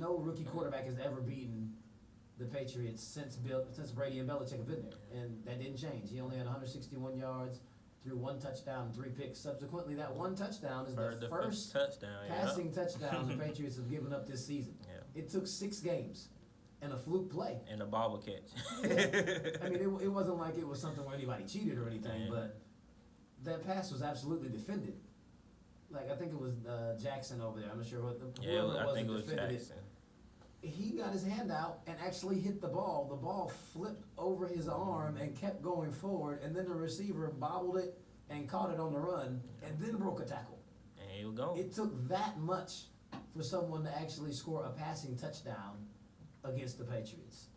no rookie quarterback has ever beaten the Patriots since Brady and Belichick have been there, and that didn't change. He only had 161 yards, threw 1 touchdown, and 3 picks. Subsequently, that 1 touchdown is the first passing touchdown the Patriots have given up this season. Yeah. It took 6 games and a fluke play. And a bobble catch. Yeah. I mean, it wasn't like it was something where anybody cheated or anything, but that pass was absolutely defended. Like, I think it was Jackson over there. I'm not sure what whoever it was. I think it was Jackson. He got his hand out and actually hit the ball. The ball flipped over his arm and kept going forward, and then the receiver bobbled it and caught it on the run and then broke a tackle. And here we go. It took that much for someone to actually score a passing touchdown against the Patriots.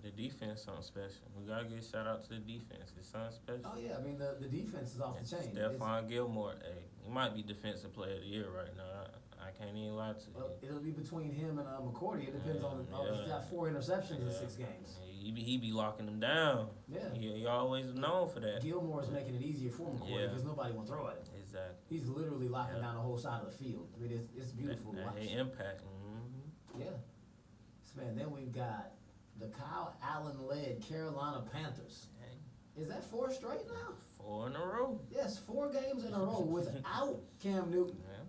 The defense something special. We gotta give a shout out to the defense. It's something special. Oh yeah, I mean the defense is off the chain. Stephon Gilmore, he might be defensive player of the year right now. I can't even lie to you. It'll be between him and McCourty. It depends on. He's got 4 interceptions in 6 games. He be locking them down. Yeah. He always known for that. Gilmore's making it easier for McCourty because nobody will throw at him. Exactly. He's literally locking down the whole side of the field. I mean, it's beautiful to watch. Impact. Mm-hmm. Yeah. So, man, then we've got the Kyle Allen-led Carolina Panthers. Is that 4 straight now? 4 in a row. Yes, 4 games in a row without Cam Newton. Yeah.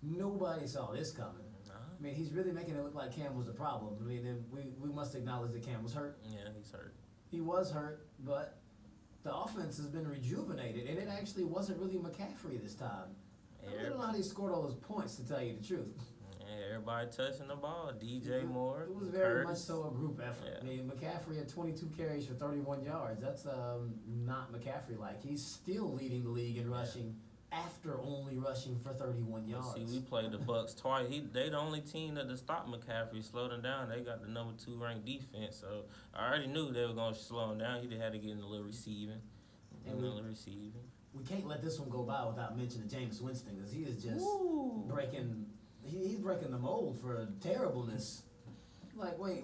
Nobody saw this coming. I mean, he's really making it look like Cam was the problem. I mean, we must acknowledge that Cam was hurt. Yeah, he's hurt. He was hurt, but the offense has been rejuvenated, and it actually wasn't really McCaffrey this time. I don't know how he scored all those points, to tell you the truth. Yeah, everybody touching the ball. DJ Moore. It was very much so a group effort. Yeah. I mean, McCaffrey had 22 carries for 31 yards. That's not McCaffrey-like. He's still leading the league in rushing after only rushing for 31 yards. See, we played the Bucs twice. They the only team that to stop McCaffrey, slowed him down. They got the number 2 ranked defense, so I already knew they were going to slow him down. He had to get in a little receiving. We can't let this one go by without mentioning Jameis Winston, because he is just breaking. He's breaking the mold for terribleness. Like, wait,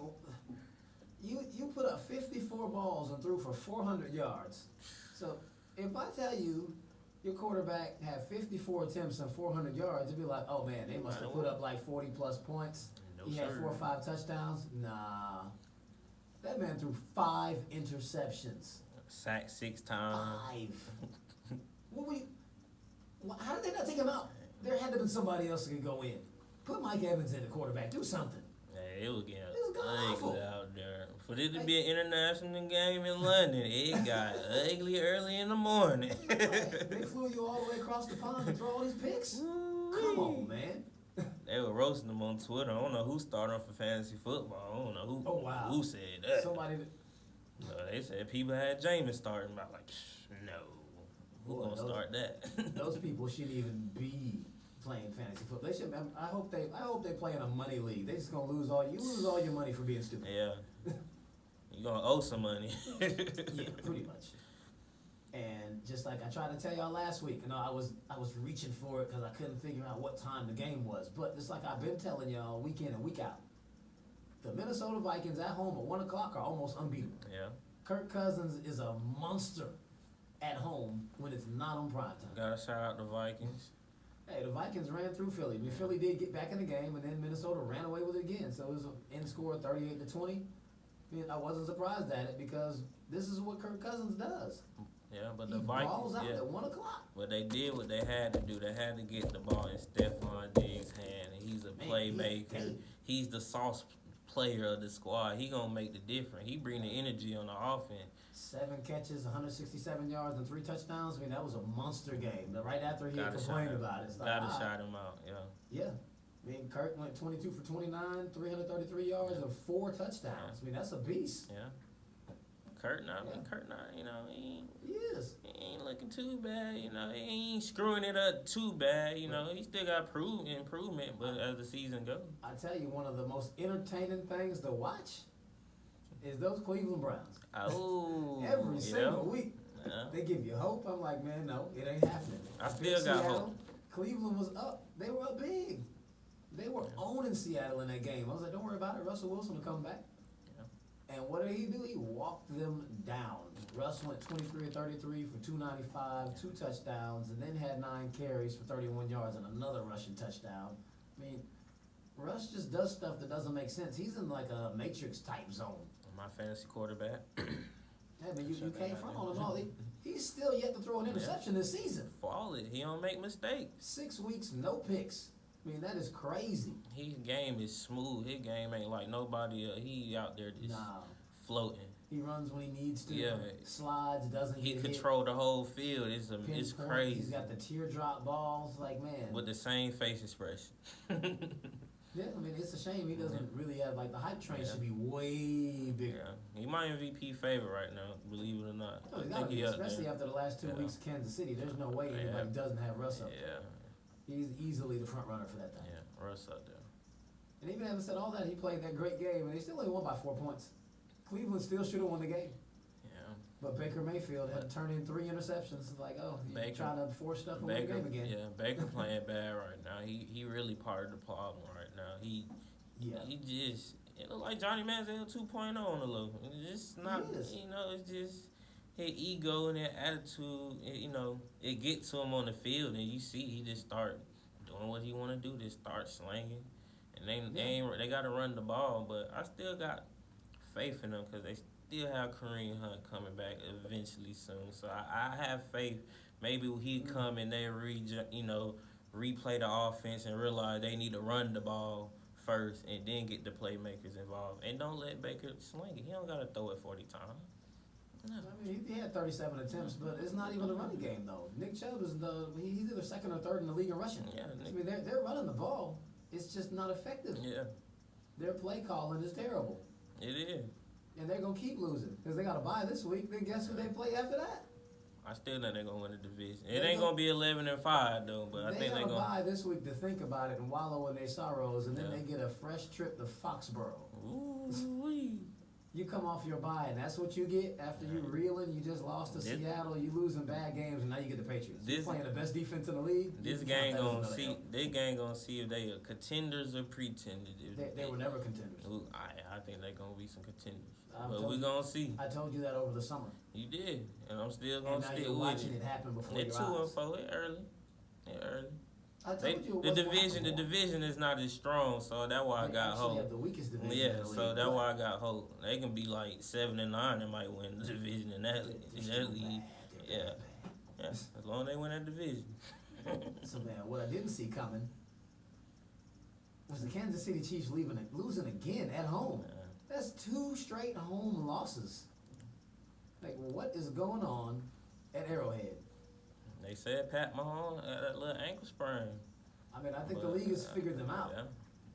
you put up 54 balls and threw for 400 yards. So if I tell you your quarterback had 54 attempts and 400 yards, you'd be like, oh man, they must have put up like 40 plus points. He had 4 or 5 touchdowns. Nah, that man threw 5 interceptions. Sacked 6 times. 5. How did they not take him out? There had to have been somebody else that could go in. Put Mike Evans in the quarterback. Do something. Hey, it was getting ugly out there. For it to be an international game in London, it got ugly early in the morning. They flew you all the way across the pond to throw all these picks? Come on, man. They were roasting them on Twitter. I don't know who started for fantasy football. I don't know who said that. Somebody. No, they said people had Jameis starting. I'm like, no. Who gonna start that? Those people shouldn't even be playing fantasy football. They should. I hope they play in a money league. They just gonna lose all your money for being stupid. Yeah. You're gonna owe some money. Yeah, pretty much. And just like I tried to tell y'all last week, I was reaching for it because I couldn't figure out what time the game was. But just like I've been telling y'all week in and week out, the Minnesota Vikings at home at 1 o'clock are almost unbeatable. Yeah. Kirk Cousins is a monster at home when it's not on prime time. Gotta shout out the Vikings. Hey, the Vikings ran through Philly. I mean, Philly did get back in the game, and then Minnesota ran away with it again. So it was an end score of 38-20. I mean, I wasn't surprised at it because this is what Kirk Cousins does. Yeah, but the Vikings balls out at 1 o'clock. But they did what they had to do. They had to get the ball in Stephon Diggs' hand. He's a playmaker. He's the sauce player of the squad. He gonna make the difference. He bring the energy on the offense. 7 catches, 167 yards, and 3 touchdowns. I mean, that was a monster game. But right after he complained about it, it's like, gotta shout him out. Yeah. Yeah. I mean, Kirk went 22 for 29, 333 yards, and 4 touchdowns. I mean, that's a beast. Yeah. Kurt, he ain't looking too bad, he ain't screwing it up too bad, he still got improvement, but as the season goes. I tell you, one of the most entertaining things to watch is those Cleveland Browns. Oh. Every single week. Yeah. They give you hope. I'm like, man, no, it ain't happening. I still got hope. Cleveland was up. They were up big. They were owning Seattle in that game. I was like, don't worry about it. Russell Wilson will come back. And what did he do? He walked them down. Russ went 23 of 33 for 295, 2 touchdowns, and then had 9 carries for 31 yards and another rushing touchdown. I mean, Russ just does stuff that doesn't make sense. He's in like a Matrix type zone. My fantasy quarterback. Yeah, but you can't front on him all. He's still yet to throw an interception this season. Flawless. He don't make mistakes. 6 weeks, no picks. I mean, that is crazy. His game is smooth. His game ain't like nobody else. He out there just floating. He runs when he needs to. Yeah. Slides, doesn't He get control the whole field. It's crazy. He's got the teardrop balls, like, man. With the same face expression. Yeah, I mean, it's a shame he doesn't really have, like, the hype train should be way bigger. Yeah. He my MVP favorite right now, believe it or not. No, he's got to be, especially after the last 2 weeks in Kansas City. There's no way anybody doesn't have Russ up there. He's easily the front runner for that thing. Yeah, Russ up there. And even having said all that, he played that great game, and they still only won by 4 points. Cleveland still should have won the game. Yeah. But Baker Mayfield had to turn in 3 interceptions. Like, you're trying to force stuff away the game again. Yeah, Baker playing bad right now. He really part of the problem right now. He just, it look like Johnny Manziel 2.0 on the low. It's just not, it's just his ego and that attitude, it gets to him on the field, and you see he just start doing what he want to do, just start slanging. And they got to run the ball, but I still got faith in them because they still have Kareem Hunt coming back eventually soon. So I have faith. Maybe he'll come and they replay the offense and realize they need to run the ball first and then get the playmakers involved. And don't let Baker sling it. He don't got to throw it 40 times. No. I mean, he had 37 attempts, but it's not even a running game, though. Nick Chubb is he's either second or third in the league in rushing. Yeah, I mean, they're running the ball. It's just not effective. Yeah. Their play calling is terrible. It is. And they're going to keep losing because they got to bye this week. Then guess who they play after that? I still think they're going to win the division. It ain't going to be 11-5, though, but I think they're going to bye this week to think about it and wallow in their sorrows, and then they get a fresh trip to Foxborough. Ooh-wee. You come off your bye, and that's what you get after you reeling. You just lost to Seattle. You losing bad games, and now you get the Patriots. You're playing the best defense in the league. This gang gonna see if they are contenders or pretenders. They were never contenders. I think they're gonna be some contenders, but we gonna see. I told you that over the summer. You did, and I'm still gonna stick with you. Watching it happen before your eyes. They're 2-4. They're early. I told you the division is not as strong, so that's why I got hope. They have the weakest division. Yeah, so that's why I got hope. They can be like 7-9 and might win the division in that league. Yeah, as long as they win that division. So man, what I didn't see coming was the Kansas City Chiefs losing again at home. That's 2 straight home losses. Like, what is going on at Arrowhead? They said Pat Mahomes had a little ankle sprain. I mean, I think the league has figured them out. Yeah,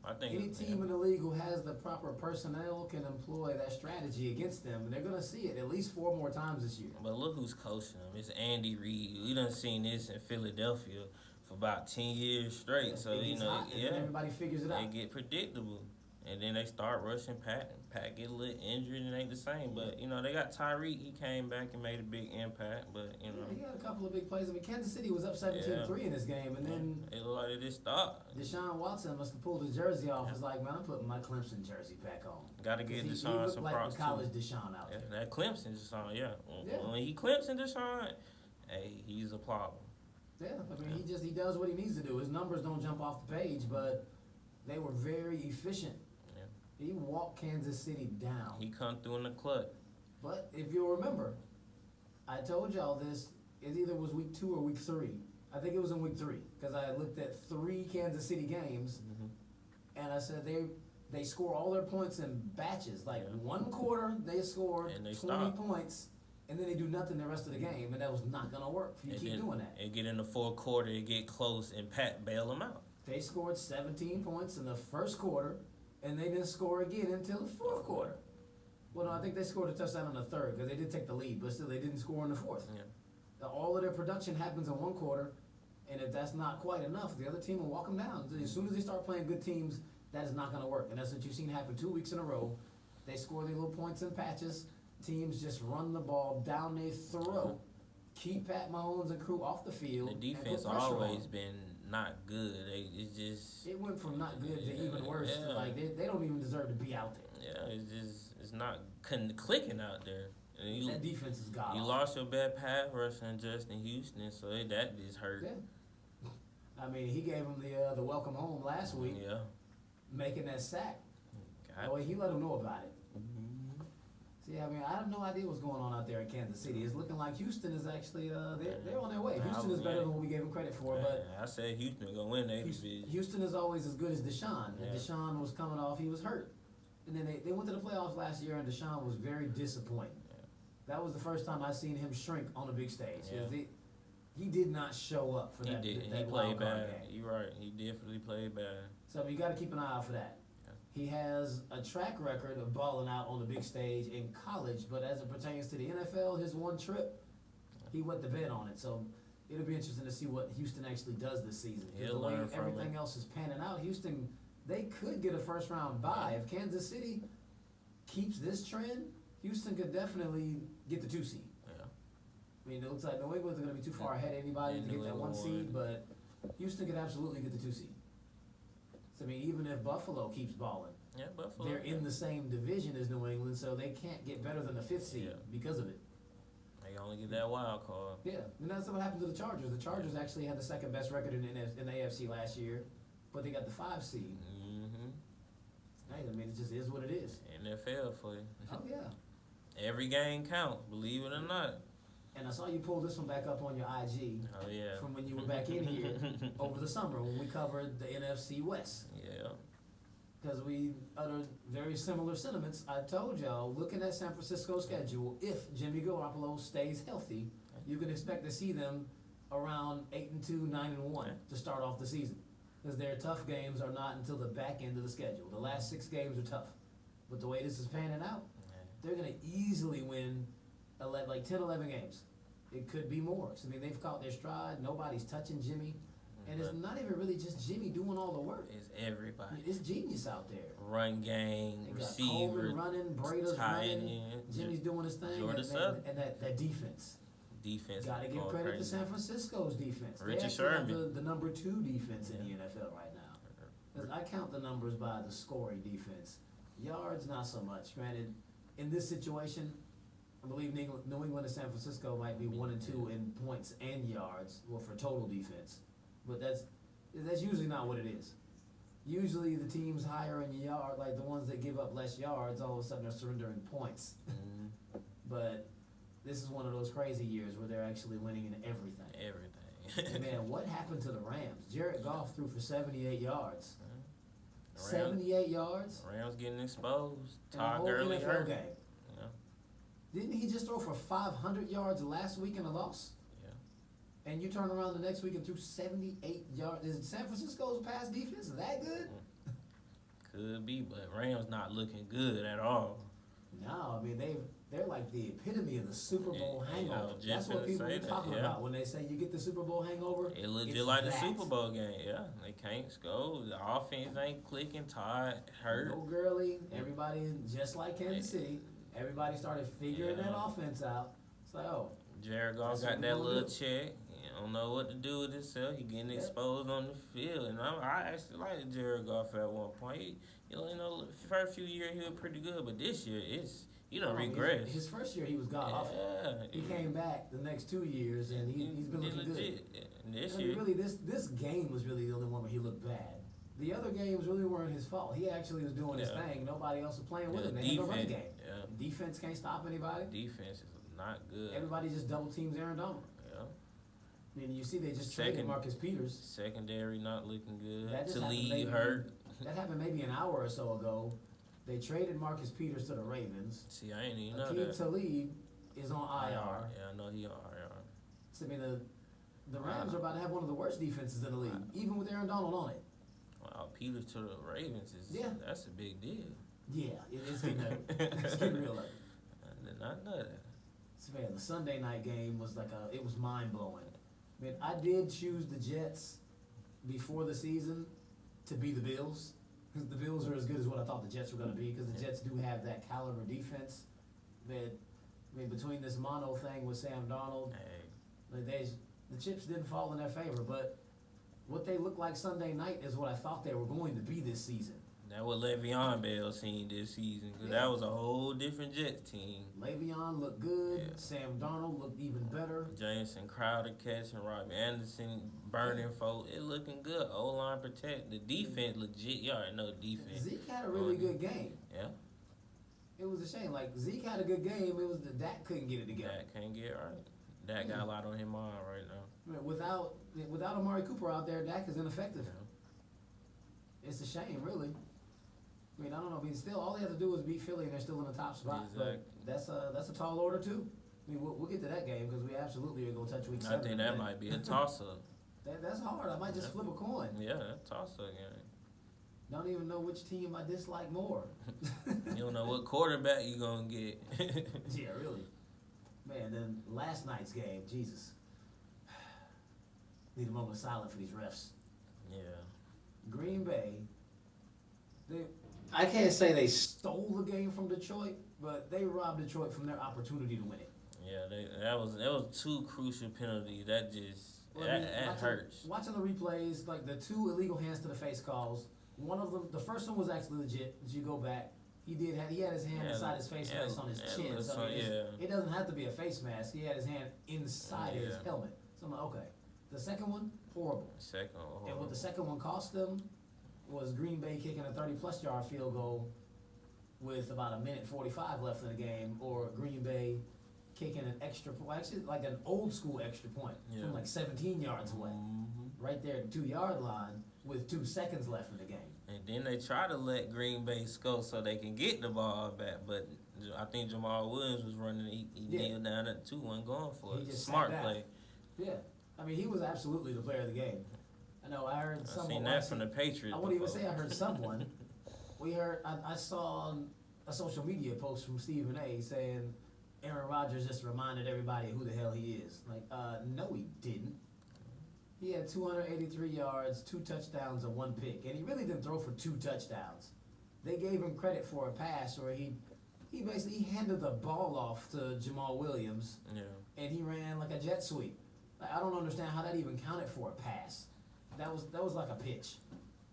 I think any team in the league who has the proper personnel can employ that strategy against them, and they're going to see it at least 4 more times this year. But look who's coaching them. It's Andy Reid. We done seen this in Philadelphia for about 10 years straight. Yeah, so, everybody figures it out. They get predictable. And then they start rushing Pat. Pat get a little injured and ain't the same. But, they got Tyreek. He came back and made a big impact. But, Yeah, he had a couple of big plays. I mean, Kansas City was up 17-3 in this game. And then it looked like they just stopped. Deshaun Watson must have pulled his jersey off. It's like, man, I'm putting my Clemson jersey back on. Got to get Deshaun some props, too. He looked like the college Deshaun out there. That Clemson Deshaun, When he Clemson Deshaun, hey, he's a problem. Yeah, I mean, he does what he needs to do. His numbers don't jump off the page, but they were very efficient. He walked Kansas City down. He come through in the clutch. But if you'll remember, I told y'all this, it either was week 2 or week 3. I think it was in week 3, because I looked at 3 Kansas City games, and I said they score all their points in batches. Like, 1 quarter, they scored 20 points, and then they do nothing the rest of the game, and that was not going to work if you keep doing that. It get in the 4th quarter, it get close, and Pat bail them out. They scored 17 points in the 1st quarter, and they didn't score again until the 4th quarter. Well, no, I think they scored a touchdown in the 3rd because they did take the lead, but still they didn't score in the 4th. Yeah. All of their production happens in 1 quarter, and if that's not quite enough, the other team will walk them down. As soon as they start playing good teams, that is not going to work, and that's what you've seen happen 2 weeks in a row. They score their little points in patches. Teams just run the ball down their throat, keep Pat Mahomes and crew off the field. The defense always been not good. It went from not good to even worse. Yeah. Like they don't even deserve to be out there. Yeah, it's not clicking out there. And that defense is god. You lost your bad pass rusher in Justin Houston, so that just hurt. Yeah. I mean, he gave him the welcome home last week. Yeah. making that sack. Got Oh, he let him know about it. Mm-hmm. See, I mean, I have no idea what's going on out there in Kansas City. It's looking like Houston is actually they're on their way. Houston is better than what we gave them credit for, but I said Houston gonna win that division. Houston is always as good as Deshaun. And Yeah. Deshaun was coming off; he was hurt, and then they went to the playoffs last year, and Deshaun was very disappointing. Yeah. That was the first time I seen him shrink on a big stage. Yeah. He did not show up for He that. did. That He wild played card bad. game. You're right. He definitely played bad. So I mean, you got to keep an eye out for that. Yeah. He has a track record of balling out on the big stage in college, but as it pertains to the NFL, his one trip, he went to bed on it. So it'll be interesting to see what Houston actually does this season. Because He'll the way learn from everything it. else is panning out, Houston, they could get a first round bye. If Kansas City keeps this trend, Houston could definitely get the 2 seed. Yeah. I mean, it looks like New England's going to be too far ahead of anybody Yeah, to get New that 1 seed, England but Houston could absolutely get the 2 seed. So I mean, even if Buffalo keeps balling, Yeah, Buffalo. they're in the same division as New England, so they can't get better than the 5th seed Yeah. because of it. They only get that wild card. Yeah, and that's what happened to the Chargers. The Chargers actually had the second best record in the AFC last year, but they got the 5 seed. Mm-hmm. Hey, I mean, it just is what it is. NFL for you. Oh yeah. Every game counts, believe it or not. And I saw you pull this one back up on your IG Oh yeah. from when you were back in here over the summer when we covered the NFC West. Yeah. Because we uttered very similar sentiments. I told y'all, looking at San Francisco's schedule, if Jimmy Garoppolo stays healthy, you can expect to see them around 8-2, 9-1 to start off the season. Because their tough games are not until the back end of the schedule. The last 6 games are tough. But the way this is panning out, they're going to easily win 10, 11 games. It could be more. So, I mean, they've caught their stride. Nobody's touching Jimmy. And it's not even really just Jimmy doing all the work. It's everybody. It's genius out there. Run game, They got receiver, Coleman running, Brader's tight running, end, Jimmy's doing his thing, Jordan and Sutton. that defense. defense. Got to give going credit to crazy. San Francisco's defense. Richie they actually have Sherman. the number 2 defense in the NFL right now. 'Cause I count the numbers by the scoring defense. Yards, not so much. Granted, in this situation, I believe New England and San Francisco might be 1 and 2 in points and yards, well, for total defense. But that's usually not what it is. Usually the teams higher in yard, like the ones that give up less yards, all of a sudden are surrendering points. Mhm. But this is one of those crazy years where they're actually winning in everything. Everything. And man, what happened to the Rams? Jared Goff threw for 78 yards. The Rams- 78 yards? Rams getting exposed. In a Todd whole Gurley NFL hurt. game. Yeah. Didn't he just throw for 500 yards last week in a loss? Yeah. And you turn around the next week and threw 78 yards. Is San Francisco's pass defense that good? Could be, but Rams not looking good at all. No, I mean they're like the epitome of the Super Bowl Yeah, hangover. I was just That's what finna people say are that, talking yeah. about when they say you get the Super Bowl hangover. It legit it's like the that. Super Bowl game. Yeah, they can't score. The offense ain't clicking. Todd hurt. No Gurley, everybody just like Kansas City. Everybody started figuring Yeah. that offense out. It's like, oh, Jared Goff That's what got we that gonna little do. check. He don't know what to do with himself. He getting Yep. exposed on the field. And I actually liked Jared Goff at one point. The first few years he was pretty good, but this year he don't regress. His first year he was god awful. Yeah. He came back the next 2 years and he's been looking good. legit. And this I mean, year, really, this game was really the only one where he looked bad. The other games really weren't his fault. He actually was doing his Yeah. thing. Nobody else was playing with the him. They had no running game. yeah, Defense can't stop anybody. defense is not good. Everybody just double teams Aaron Donald. Yeah. I mean, you see they just traded Second- Marcus Peters. Secondary not looking good. That just To happened lead maybe- hurt. That happened maybe an hour or so ago. They traded Marcus Peters to the Ravens. See, I ain't even know Akeem that. Talib is on IR. Yeah, I know he on IR. So, I mean, the Rams are about to have one of the worst defenses in the league, even with Aaron Donald on it. Wow, Peters to the Ravens that's a big deal. Yeah, it's getting real ugly. I did not know that. So, man, the Sunday night game was it was mind blowing. I mean, I did choose the Jets before the season to be the Bills, because the Bills are as good as what I thought the Jets were going to be, because the Jets do have that caliber defense. Between this mono thing with Sam Darnold, Hey, the chips didn't fall in their favor, but what they looked like Sunday night is what I thought they were going to be this season. That what Le'Veon Bell seen this season, because that was a whole different Jets team. Le'Veon looked good. Sam Darnold looked even better. Jameson Crowder catching, Robbie Anderson burning folk. It looking good. O-line protect. The defense legit. You already know defense. Zeke had a really good game. Yeah. It was a shame. Like, Zeke had a good game. It was the Dak couldn't get it together. Dak can't get it right. Dak got a lot on his mind right now. Without Amari Cooper out there, Dak is ineffective. It's a shame, really. I mean, I don't know. I mean, still, all they have to do is beat Philly, and they're still in the top spot. Exactly. But that's a tall order too. I mean, we'll get to that game because we absolutely are going to touch week 7. I think that might be a toss-up. That's hard. I might just flip a coin. Yeah, that toss-up game. Don't even know which team I dislike more. You don't know what quarterback you going to get. Yeah, really. Man, then last night's game, Jesus. Need a moment of silence for these refs. Yeah. Green Bay, I can't say they stole the game from Detroit, but they robbed Detroit from their opportunity to win it. Yeah, that was 2 crucial penalties. That just that hurts. Watching the replays, like the 2 illegal hands to the face calls. One of them, the first one was actually legit. As you go back, he had his hand inside his face mask on his chin. So it doesn't have to be a face mask. He had his hand inside his helmet. So I'm like, okay. The second one, horrible. And what the second one cost them was Green Bay kicking a 30-plus yard field goal with about 1:45 left in the game, or Green Bay kicking an extra point, actually like an old school extra point from like 17 yards away, right there at the 2-yard line with 2 seconds left in the game. And then they try to let Green Bay score so they can get the ball back, but I think Jamal Williams was running. He kneeled down at 2, wasn't going for it. Smart play. Yeah. I mean, he was absolutely the player of the game. I know, I heard someone. Seen that from the Patriots. I wouldn't even say I heard someone. I saw a social media post from Stephen A. saying Aaron Rodgers just reminded everybody who the hell he is. Like, no, he didn't. He had 283 yards, 2 touchdowns, and 1 pick. And he really didn't throw for 2 touchdowns. They gave him credit for a pass where he basically handed the ball off to Jamal Williams. Yeah. And he ran like a jet sweep. I don't understand how that even counted for a pass. That was like a pitch.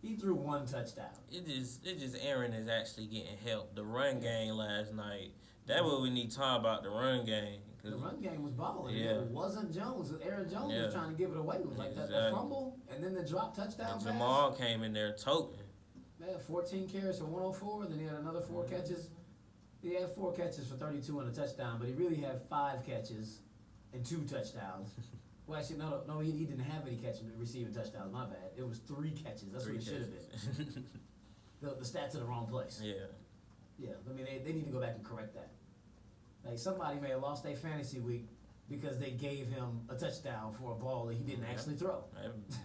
He threw 1 touchdown. It just Aaron is actually getting help. The run game last night. That's what we need to talk about, the run game. The run game was balling. Yeah. It wasn't Jones. Aaron Jones was trying to give it away. It was like the fumble and then the drop touchdown and pass. Jamal came in there toting. They had 14 carries for 104, then he had another 4 catches. He had 4 catches for 32 and a touchdown, but he really had 5 catches and 2 touchdowns. Well, actually, no, he didn't have any catching and receiving touchdowns. My bad. It was 3 catches. That's what it should have been. The stats in the wrong place. Yeah. Yeah. I mean, they need to go back and correct that. Like, somebody may have lost their fantasy week because they gave him a touchdown for a ball that he didn't actually throw.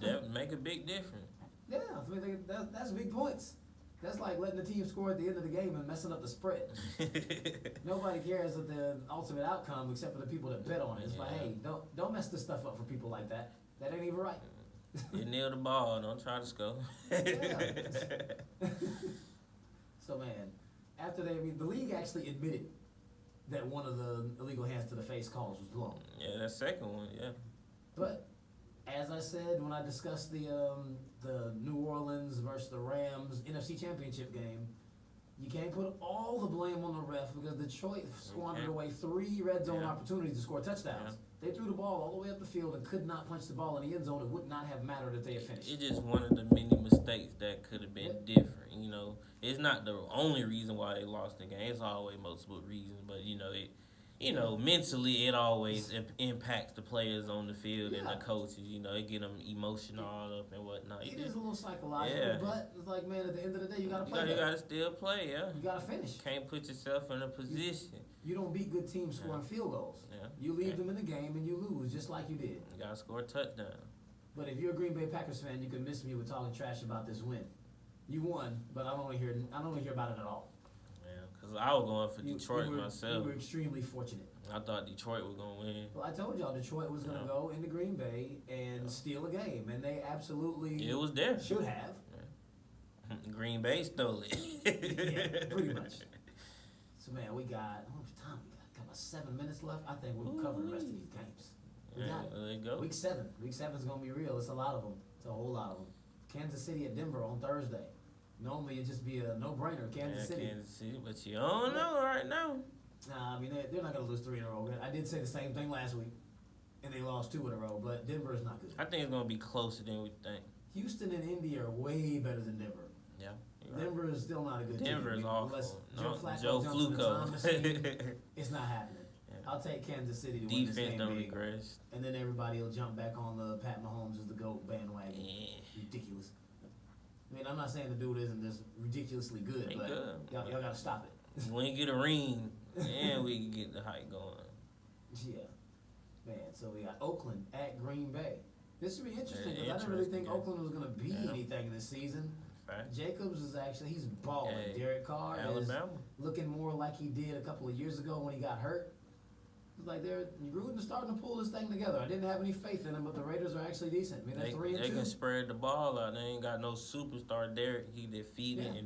That would make a big difference. Yeah, I mean, that's big points. That's like letting the team score at the end of the game and messing up the spread. Nobody cares of the ultimate outcome except for the people that bet on it. It's like, hey, don't mess this stuff up for people like that. That ain't even right. You nail the ball. Don't try to score. So, man, after the league actually admitted that one of the illegal hands to the face calls was blown. Yeah, that second one, yeah. But as I said when I discussed the New Orleans versus the Rams NFC Championship game, you can't put all the blame on the ref because Detroit squandered away 3 red zone opportunities to score touchdowns. Yeah. They threw the ball all the way up the field and could not punch the ball in the end zone. It would not have mattered if they had finished. It's just one of the many mistakes that could have been different. You know, it's not the only reason why they lost the game. It's always multiple reasons, but mentally it always impacts the players on the field and the coaches. You know, it get them emotional all up and whatnot. It is a little psychological, but it's like, man, at the end of the day, you got to play. You got to still play, yeah. You got to finish. Can't put yourself in a position. You don't beat good teams scoring field goals. Yeah. You leave them in the game and you lose just like you did. You got to score a touchdown. But if you're a Green Bay Packers fan, you can miss me with talking trash about this win. You won, but I don't want to hear about it at all. Yeah, because I was going for Detroit myself. We were extremely fortunate. I thought Detroit was going to win. Well, I told y'all Detroit was going to go into Green Bay and steal a game, and they absolutely it was there. Should have. Yeah. Green Bay stole it. Yeah, pretty much. So, man, we got, how much time we got? Got about 7 minutes left. I think we'll cover the rest of these games. We got it. There you go. Week 7. Week 7 is going to be real. It's a lot of them. It's a whole lot of them. Kansas City at Denver on Thursday. Normally it'd just be a no-brainer, Kansas City. Kansas City, but you don't know right now. Nah, I mean, they're not going to lose 3 in a row. I did say the same thing last week, and they lost 2 in a row, but Denver is not good. I think it's going to be closer than we think. Houston and Indy are way better than Denver. Yeah. Denver is still not a good team. Denver is awful. Unless Joe jumps in the time Flacco. machine, it's not happening. Yeah. I'll take Kansas City to win this Defense game don't big. regress. And then everybody will jump back on the Pat Mahomes as the GOAT bandwagon. Yeah. Ridiculous. I mean, I'm not saying the dude isn't just ridiculously good, He but good. y'all got to stop it. When you get a ring, then we can get the hype going. Yeah. Man, so we got Oakland at Green Bay. This should be interesting Very because I didn't really think interesting, Oakland was going to be anything this season. Fact. Jacobs is actually, he's balling. Hey, Derek Carr Alabama. is looking more like he did a couple of years ago when he got hurt. It's like Gruden's starting to pull this thing together. I didn't have any faith in him, but the Raiders are actually decent. I mean, they're 3-2. They can spread the ball out. They ain't got no superstar Derek. He defeated. Yeah. And